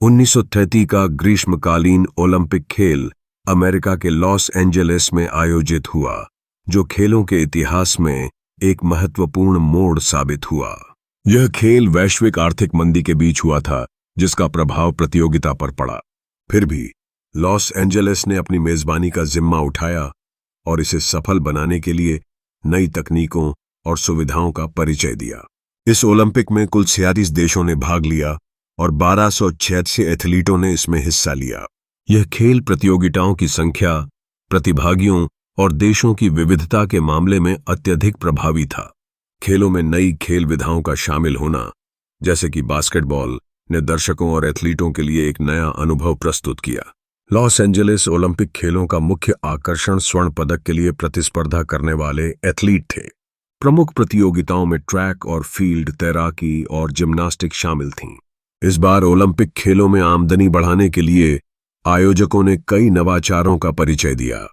1930 का ग्रीष्मकालीन ओलंपिक खेल अमेरिका के लॉस एंजेलिस में आयोजित हुआ, जो खेलों के इतिहास में एक महत्वपूर्ण मोड़ साबित हुआ। यह खेल वैश्विक आर्थिक मंदी के बीच हुआ था, जिसका प्रभाव प्रतियोगिता पर पड़ा। फिर भी लॉस एंजेलिस ने अपनी मेजबानी का जिम्मा उठाया और इसे सफल बनाने के लिए नई तकनीकों और सुविधाओं का परिचय दिया। इस ओलंपिक में कुल 46 देशों ने भाग लिया और 1286 एथलीटों ने इसमें हिस्सा लिया। यह खेल प्रतियोगिताओं की संख्या, प्रतिभागियों और देशों की विविधता के मामले में अत्यधिक प्रभावी था। खेलों में नई खेल विधाओं का शामिल होना, जैसे कि बास्केटबॉल, ने दर्शकों और एथलीटों के लिए एक नया अनुभव प्रस्तुत किया। लॉस एंजेलिस ओलंपिक खेलों का मुख्य आकर्षण स्वर्ण पदक के लिए प्रतिस्पर्धा करने वाले एथलीट थे। प्रमुख प्रतियोगिताओं में ट्रैक और फील्ड, तैराकी और जिम्नास्टिक शामिल थीं। इस बार ओलंपिक खेलों में आमदनी बढ़ाने के लिए आयोजकों ने कई नवाचारों का परिचय दिया,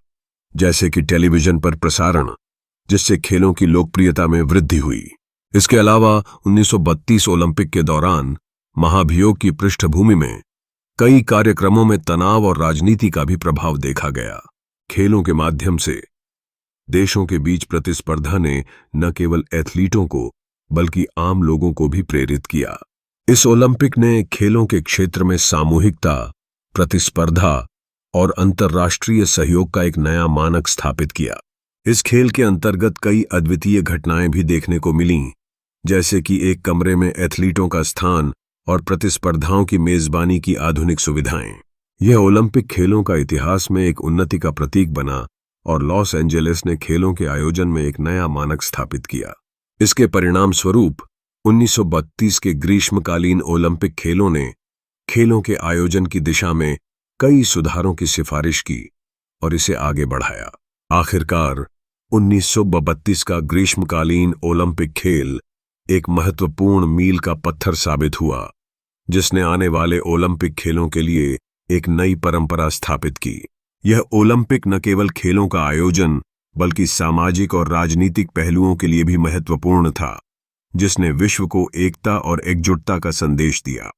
जैसे कि टेलीविजन पर प्रसारण, जिससे खेलों की लोकप्रियता में वृद्धि हुई। इसके अलावा 1932 ओलंपिक के दौरान महाभियोग की पृष्ठभूमि में कई कार्यक्रमों में तनाव और राजनीति का भी प्रभाव देखा गया। खेलों के माध्यम से देशों के बीच प्रतिस्पर्धा ने न केवल एथलीटों को बल्कि आम लोगों को भी प्रेरित किया। इस ओलंपिक ने खेलों के क्षेत्र में सामूहिकता, प्रतिस्पर्धा और अंतर्राष्ट्रीय सहयोग का एक नया मानक स्थापित किया। इस खेल के अंतर्गत कई अद्वितीय घटनाएं भी देखने को मिलीं, जैसे कि एक कमरे में एथलीटों का स्थान और प्रतिस्पर्धाओं की मेजबानी की आधुनिक सुविधाएं। यह ओलंपिक खेलों का इतिहास में एक उन्नति का प्रतीक बना और लॉस एंजेलिस ने खेलों के आयोजन में एक नया मानक स्थापित किया। इसके परिणाम स्वरूप 1932 के ग्रीष्मकालीन ओलंपिक खेलों ने खेलों के आयोजन की दिशा में कई सुधारों की सिफारिश की और इसे आगे बढ़ाया। आखिरकार 1932 का ग्रीष्मकालीन ओलंपिक खेल एक महत्वपूर्ण मील का पत्थर साबित हुआ, जिसने आने वाले ओलंपिक खेलों के लिए एक नई परंपरा स्थापित की। यह ओलंपिक न केवल खेलों का आयोजन बल्कि सामाजिक और राजनीतिक पहलुओं के लिए भी महत्वपूर्ण था, जिसने विश्व को एकता और एकजुटता का संदेश दिया।